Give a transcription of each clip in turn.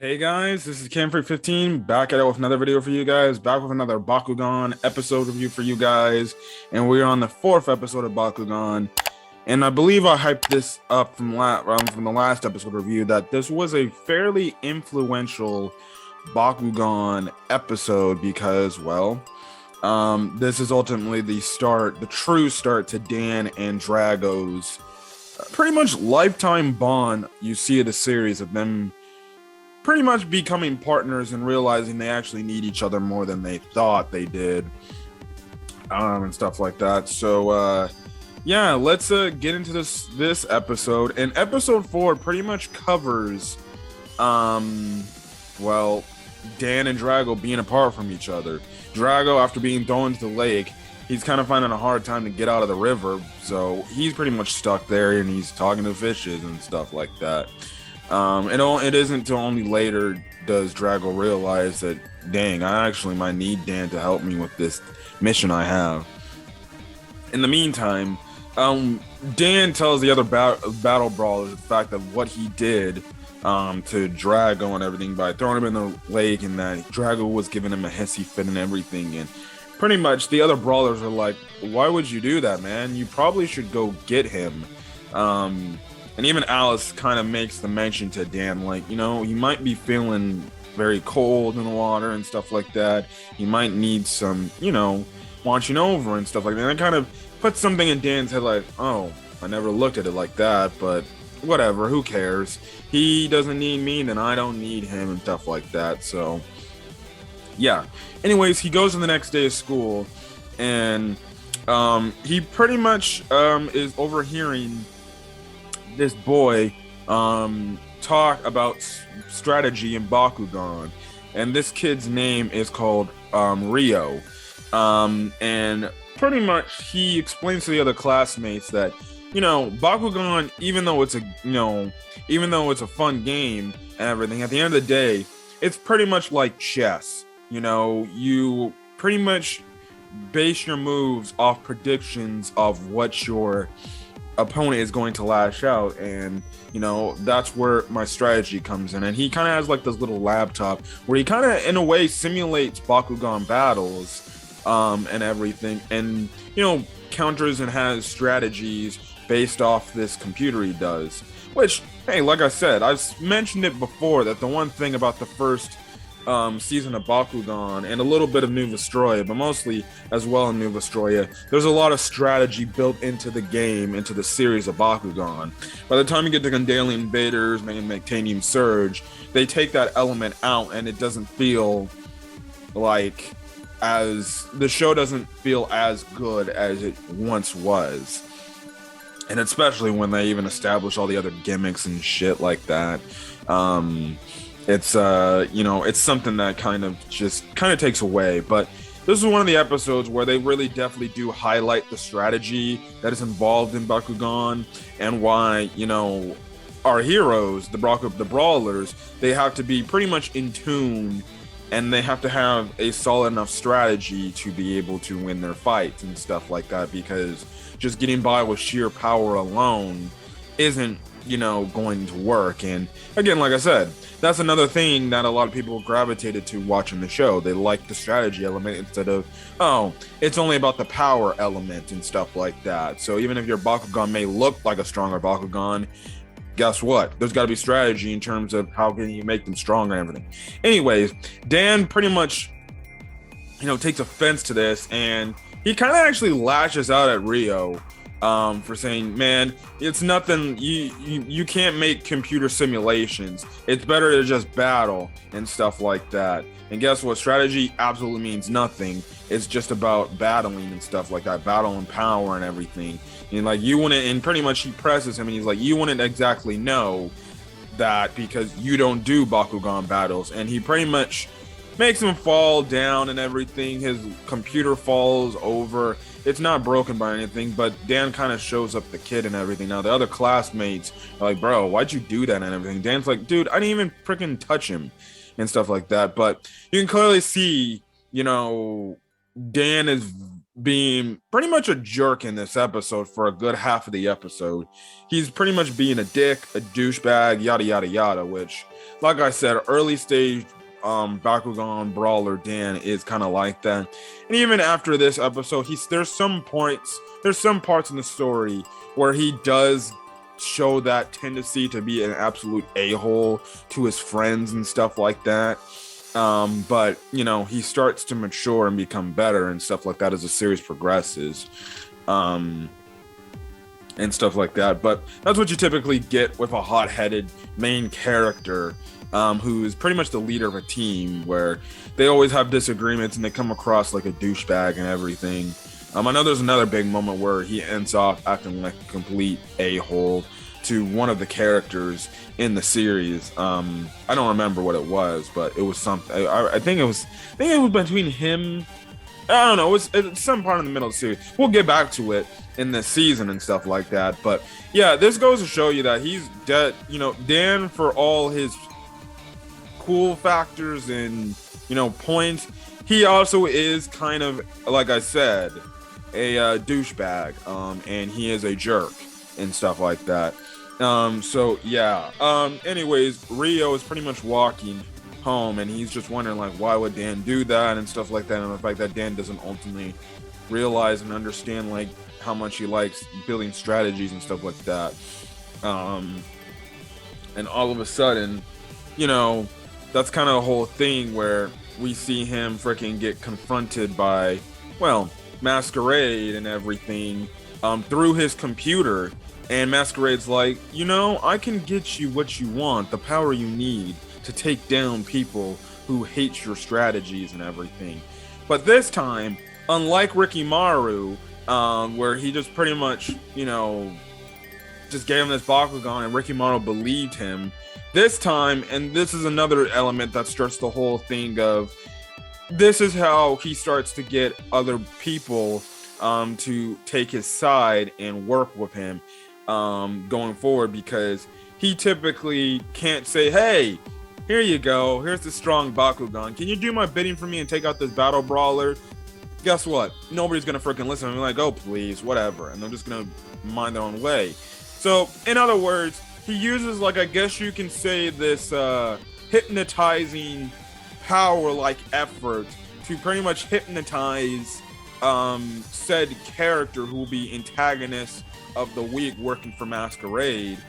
Hey guys, this is Camfrey15 back at it with another video for you guys, back with another Bakugan episode review for you guys, and we're on the fourth episode of Bakugan. And I believe I hyped this up from the last episode review that this was a fairly influential Bakugan episode because, well, this is ultimately the true start to Dan and Drago's pretty much lifetime bond you see of the series of them pretty much becoming partners and realizing they actually need each other more than they thought they did, and stuff like that. So yeah, let's get into this episode. And episode 4 pretty much covers well, Dan and Drago being apart from each other. Drago, after being thrown into the lake, he's kind of finding a hard time to get out of the river, so he's pretty much stuck there and he's talking to fishes and stuff like that. It isn't until only later does Drago realize that, dang, I actually might need Dan to help me with this mission I have. In the meantime, Dan tells the other battle brawlers the fact of what he did to Drago and everything by throwing him in the lake, and that Drago was giving him a hissy fit and everything. And pretty much the other brawlers are like, why would you do that, man? You probably should go get him. And even Alice kind of makes the mention to Dan, like, you know, he might be feeling very cold in the water and stuff like that. He might need some, you know, watching over and stuff like that. And it kind of puts something in Dan's head like, oh, I never looked at it like that, but whatever, who cares? He doesn't need me, then I don't need him and stuff like that. So, yeah. Anyways, he goes to the next day of school, and he pretty much is overhearing this boy talk about strategy in Bakugan, and this kid's name is called Rio, and pretty much he explains to the other classmates that, you know, Bakugan, even though it's a fun game and everything, at the end of the day, it's pretty much like chess. You know, you pretty much base your moves off predictions of what your opponent is going to lash out, and you know, that's where my strategy comes in. And he kind of has like this little laptop where he kind of in a way simulates Bakugan battles and everything, and you know, counters and has strategies based off this computer he does, which, hey, like I said, I've mentioned it before that the one thing about the first season of Bakugan and a little bit of New Vestroia, but mostly as well in New Vestroia, there's a lot of strategy built into the game, into the series of Bakugan. By the time you get to Gundalian Invaders and Mectanium Surge, they take that element out, and it doesn't feel like the show doesn't feel as good as it once was. And especially when they even establish all the other gimmicks and shit like that. It's you know, it's something that kind of takes away. But this is one of the episodes where they really definitely do highlight the strategy that is involved in Bakugan, and why, you know, our heroes, the Brawlers, they have to be pretty much in tune, and they have to have a solid enough strategy to be able to win their fights and stuff like that, because just getting by with sheer power alone isn't, you know, going to work. And again, like I said, that's another thing that a lot of people gravitated to watching the show. They like the strategy element instead of, oh, it's only about the power element and stuff like that. So even if your Bakugan may look like a stronger Bakugan, guess what? There's got to be strategy in terms of how can you make them stronger and everything. Anyways, Dan pretty much, you know, takes offense to this, and he kind of actually lashes out at Rio for saying, man, it's nothing, you can't make computer simulations. It's better to just battle and stuff like that. And guess what? Strategy absolutely means nothing. It's just about battling and stuff like that, battle and power and everything. And like, you wouldn't, and pretty much he presses him and he's like, you wouldn't exactly know that because you don't do Bakugan battles. And he pretty much makes him fall down and everything. His computer falls over. It's not broken by anything, but Dan kind of shows up the kid and everything. Now, the other classmates are like, bro, why'd you do that and everything? Dan's like, dude, I didn't even freaking touch him and stuff like that. But you can clearly see, you know, Dan is being pretty much a jerk in this episode for a good half of the episode. He's pretty much being a dick, a douchebag, yada yada yada, which, like I said, early stage Bakugan Brawler Dan is kind of like that. And even after this episode, there's some parts in the story where he does show that tendency to be an absolute a-hole to his friends and stuff like that. But you know, he starts to mature and become better and stuff like that as the series progresses, and stuff like that. But that's what you typically get with a hot-headed main character, who is pretty much the leader of a team, where they always have disagreements and they come across like a douchebag and everything. I know there's another big moment where he ends off acting like a complete a-hole to one of the characters in the series. I don't remember what it was, but it was something. I think it was between him. I don't know. It's some part in the middle of the series. We'll get back to it in this season and stuff like that. But yeah, this goes to show you that he's dead. You know, Dan, for all his cool factors and, you know, points, he also is kind of, like I said, a douchebag, and he is a jerk and stuff like that. So yeah. Anyways, Rio is pretty much walking home, and he's just wondering, like, why would Dan do that and stuff like that, and the fact that Dan doesn't ultimately realize and understand like how much he likes building strategies and stuff like that. And all of a sudden, you know, that's kind of the whole thing where we see him freaking get confronted by, well, Masquerade and everything, through his computer. And Masquerade's like, you know, I can get you what you want, the power you need to take down people who hate your strategies and everything. But this time, unlike Rikimaru, where he just pretty much, you know, just gave him this Bakugan and Rikimaru believed him, this time, and this is another element that starts the whole thing of, this is how he starts to get other people to take his side and work with him going forward, because he typically can't say, hey, here you go, here's the strong Bakugan, can you do my bidding for me and take out this battle brawler? Guess what? Nobody's gonna freaking listen. I'm like, oh please, whatever, and they're just gonna mind their own way. So in other words, he uses, like, I guess you can say, this hypnotizing power-like effort to pretty much hypnotize said character who will be antagonist of the week working for Masquerade,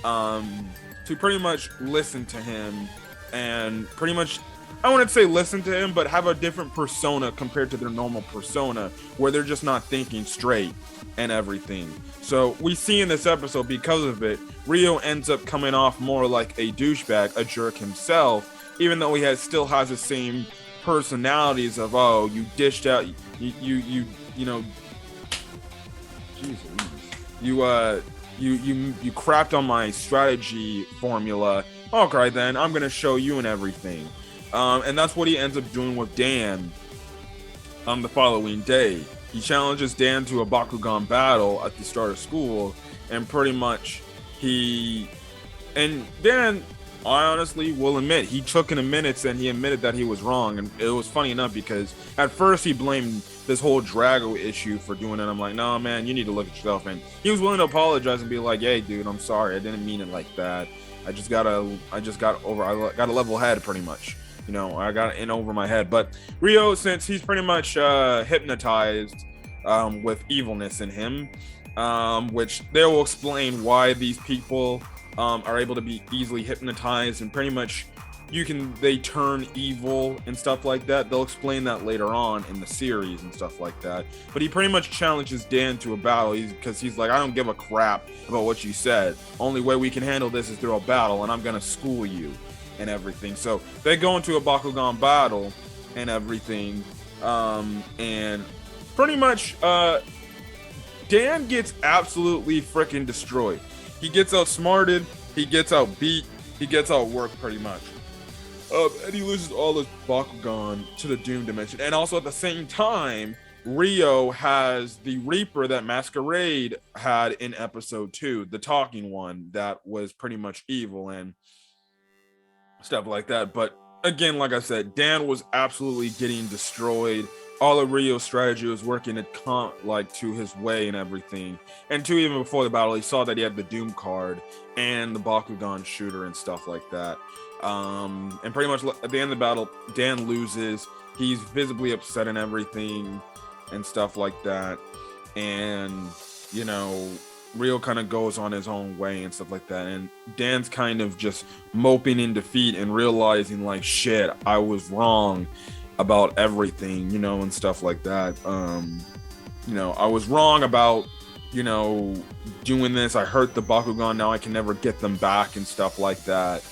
to pretty much listen to him and pretty much, I wouldn't say listen to him, but have a different persona compared to their normal persona, where they're just not thinking straight and everything. So we see in this episode, because of it, Rio ends up coming off more like a douchebag, a jerk himself, even though he still has the same personalities of, oh, you dished out, you know, jeez, you crapped on my strategy formula. Okay, then I'm gonna show you and everything. And that's what he ends up doing with Dan on the following day. He challenges Dan to a Bakugan battle at the start of school, and pretty much Dan, I honestly will admit, he took in a minute and he admitted that he was wrong. And it was funny enough, because at first he blamed this whole Drago issue for doing it. I'm like, no, man, you need to look at yourself. And he was willing to apologize and be like, hey, dude, I'm sorry, I didn't mean it like that. I got a level head, pretty much. You know, I got in over my head. But Rio, since he's pretty much hypnotized with evilness in him, which they will explain why these people are able to be easily hypnotized, and pretty much they turn evil and stuff like that. They'll explain that later on in the series and stuff like that. But he pretty much challenges Dan to a battle, because he's like, I don't give a crap about what you said. Only way we can handle this is through a battle, and I'm gonna school you and everything. So they go into a Bakugan battle and everything, and pretty much Dan gets absolutely freaking destroyed. He gets outsmarted, he gets outbeat, he gets outworked pretty much. And he loses all his Bakugan to the Doom Dimension. And also at the same time, Rio has the Reaper that Masquerade had in episode 2, the talking one that was pretty much evil and stuff like that. But again, like I said, Dan was absolutely getting destroyed all of Rio's strategy was working to his way and everything. And two, even before the battle, he saw that he had the Doom card and the Bakugan shooter and stuff like that. And pretty much at the end of the battle, Dan loses. He's visibly upset and everything and stuff like that. And, Rio kind of goes on his own way and stuff like that. And Dan's kind of just moping in defeat and realizing, like, shit, I was wrong about everything, and stuff like that. I was wrong about, doing this. I hurt the Bakugan. Now I can never get them back and stuff like that.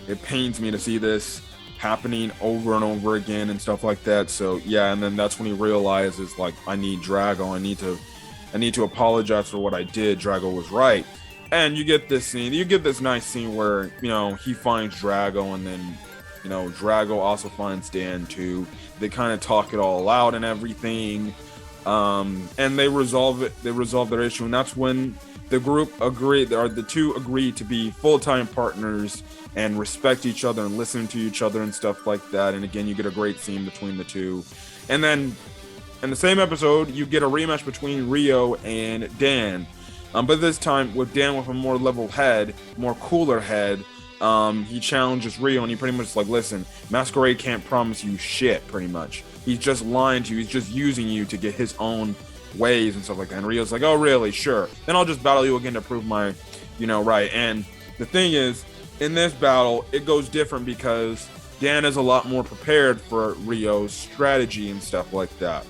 It pains me to see this happening over and over again and stuff like that. So yeah, and then that's when he realizes, like, I need Drago. I need to apologize for what I did. Drago was right. And you get this nice scene where, he finds Drago, and then, Drago also finds Dan too. They kind of talk it all out and everything. And they resolve their issue. And that's when the two agree to be full-time partners and respect each other and listen to each other and stuff like that. And again, you get a great scene between the two. And then in the same episode, you get a rematch between Rio and Dan. But this time with Dan with a more level head, more cooler head. He challenges Rio, and he pretty much is like, listen, Masquerade can't promise you shit, pretty much. He's just lying to you. He's just using you to get his own ways and stuff like that. And Rio's like, oh, really? Sure. Then I'll just battle you again to prove my, right. And the thing is, in this battle, it goes different because Dan is a lot more prepared for Rio's strategy and stuff like that.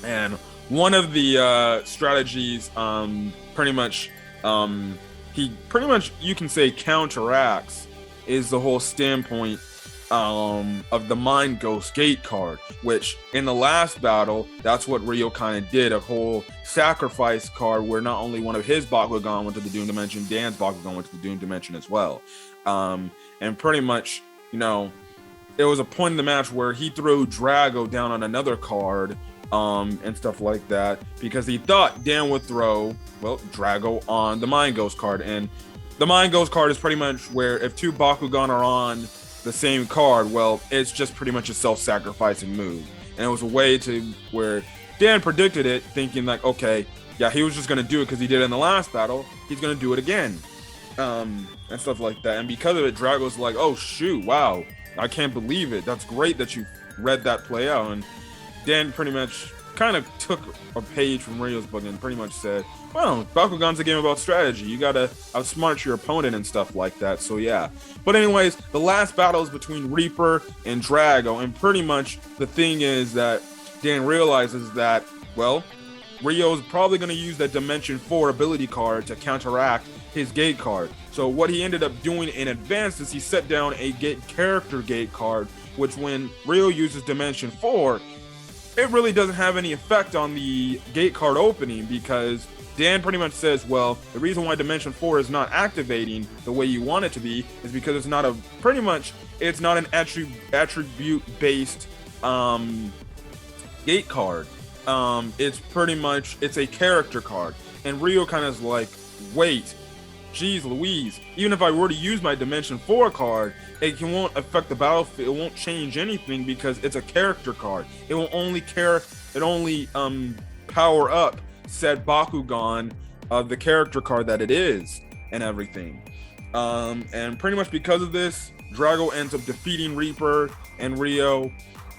And one of the strategies, he pretty much, you can say, counteracts, is the whole standpoint of the Mind Ghost Gate card, which in the last battle, that's what Rio kind of did, a whole sacrifice card where not only one of his Bakugan went to the Doom Dimension, Dan's Bakugan went to the Doom Dimension as well. And pretty much, it was a point in the match where he threw Drago down on another card, and stuff like that, because he thought Dan would throw, Drago on the Mind Ghost card. And the Mind Ghost card is pretty much where if two Bakugan are on the same card, it's just pretty much a self-sacrificing move. And it was a way to where Dan predicted it, thinking like, okay, yeah, he was just going to do it because he did it in the last battle. He's going to do it again. And stuff like that. And because of it, Drago's like, oh, shoot, wow, I can't believe it. That's great that you read that play out. And Dan pretty much kind of took a page from Rio's book and pretty much said, well, Bakugan's a game about strategy. You gotta outsmart your opponent and stuff like that. So yeah. But anyways, the last battle is between Reaper and Drago. And pretty much the thing is that Dan realizes that, Rio's probably going to use that Dimension 4 ability card to counteract his gate card. So what he ended up doing in advance is he set down a character gate card, which when Rio uses Dimension 4, it really doesn't have any effect on the gate card opening, because Dan pretty much says, the reason why Dimension 4 is not activating the way you want it to be is because it's not an attribute-based gate card. It's a character card. And Rio kind of is like, wait, geez Louise, even if I were to use my Dimension 4 card, it won't affect the battlefield. It won't change anything because it's a character card. It will only power up said Bakugan of the character card that it is and everything. And pretty much because of this, Drago ends up defeating Reaper and Rio.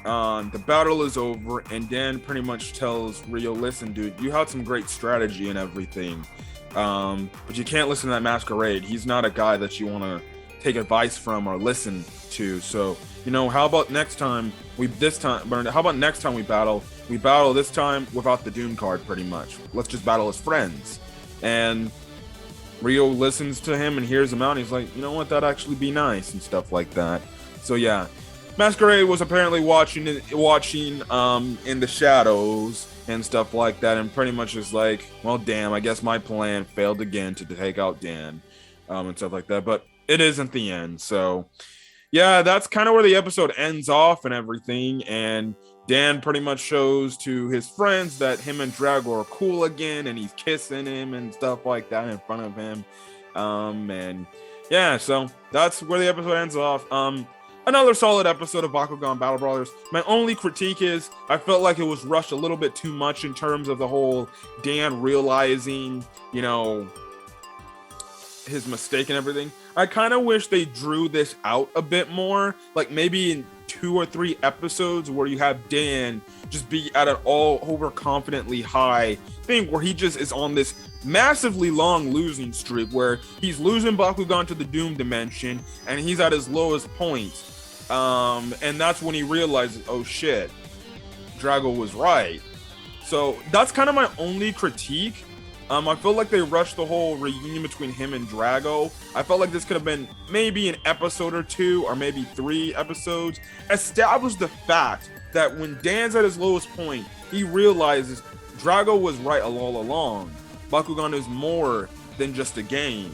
The battle is over, and Dan pretty much tells Rio, listen, dude, you had some great strategy and everything, but you can't listen to that Masquerade. He's not a guy that you want to take advice from or listen to. So, how about next time we battle? We battle this time without the Doom card, pretty much. Let's just battle as friends. And Rio listens to him and hears him out, and he's like, you know what, that'd actually be nice and stuff like that. So yeah, Masquerade was apparently watching in the shadows and stuff like that, and pretty much is like, well, damn, I guess my plan failed again to take out Dan, and stuff like that. But it isn't the end. So yeah, that's kind of where the episode ends off and everything. And Dan pretty much shows to his friends that him and Drago are cool again, and he's kissing him and stuff like that in front of him. And yeah, so that's where the episode ends off. another solid episode of Bakugan Battle Brawlers. My only critique is I felt like it was rushed a little bit too much in terms of the whole Dan realizing, you know, his mistake and everything. I kind of wish they drew this out a bit more, like maybe in 2 or 3 episodes where you have Dan just be at an all overconfidently high thing where he just is on this massively long losing streak where he's losing Bakugan to the Doom Dimension and he's at his lowest point. And that's when he realizes, oh shit, Drago was right. So that's kind of my only critique. I feel like they rushed the whole reunion between him and Drago. I felt like this could have been maybe an episode or 2 or maybe 3 episodes. Establish the fact that when Dan's at his lowest point, he realizes Drago was right all along. Bakugan is more than just a game.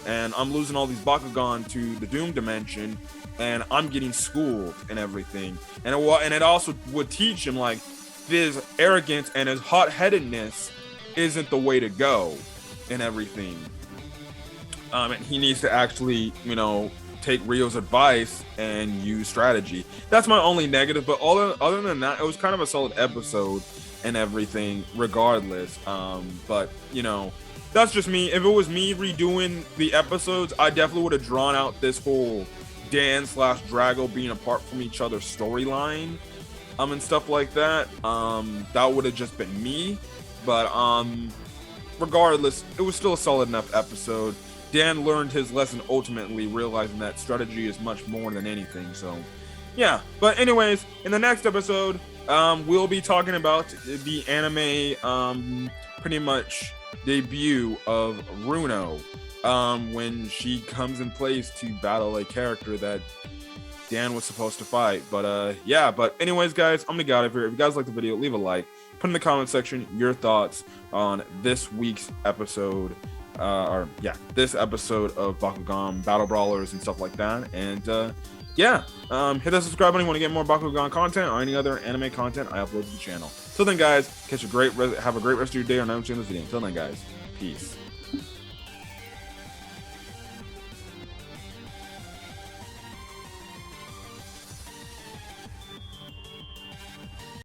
And I'm losing all these Bakugan to the Doom Dimension, and I'm getting schooled and everything. And it also would teach him, like, his arrogance and his hot-headedness isn't the way to go and everything. And he needs to actually, you know, take Ryo's advice and use strategy. That's my only negative, but other than that, it was kind of a solid episode and everything regardless. But, you know, that's just me. If it was me redoing the episodes, I definitely would have drawn out this whole Dan/Drago being apart from each other's storyline and stuff like that. That would have just been me. But regardless, it was still a solid enough episode. Dan learned his lesson ultimately, realizing that strategy is much more than anything. So, yeah. But anyways, in the next episode, we'll be talking about the anime pretty much debut of Runo, when she comes in place to battle a character that Dan was supposed to fight. But yeah, but anyways, guys, I'm gonna get out of here. If you guys like the video, leave a like. Put in the comment section your thoughts on this week's episode, this episode of Bakugan Battle Brawlers and stuff like that. And yeah, hit that subscribe button if you want to get more Bakugan content or any other anime content I upload to the channel. Till then, guys, have a great rest of your day or night watching this video. Until then, guys, peace.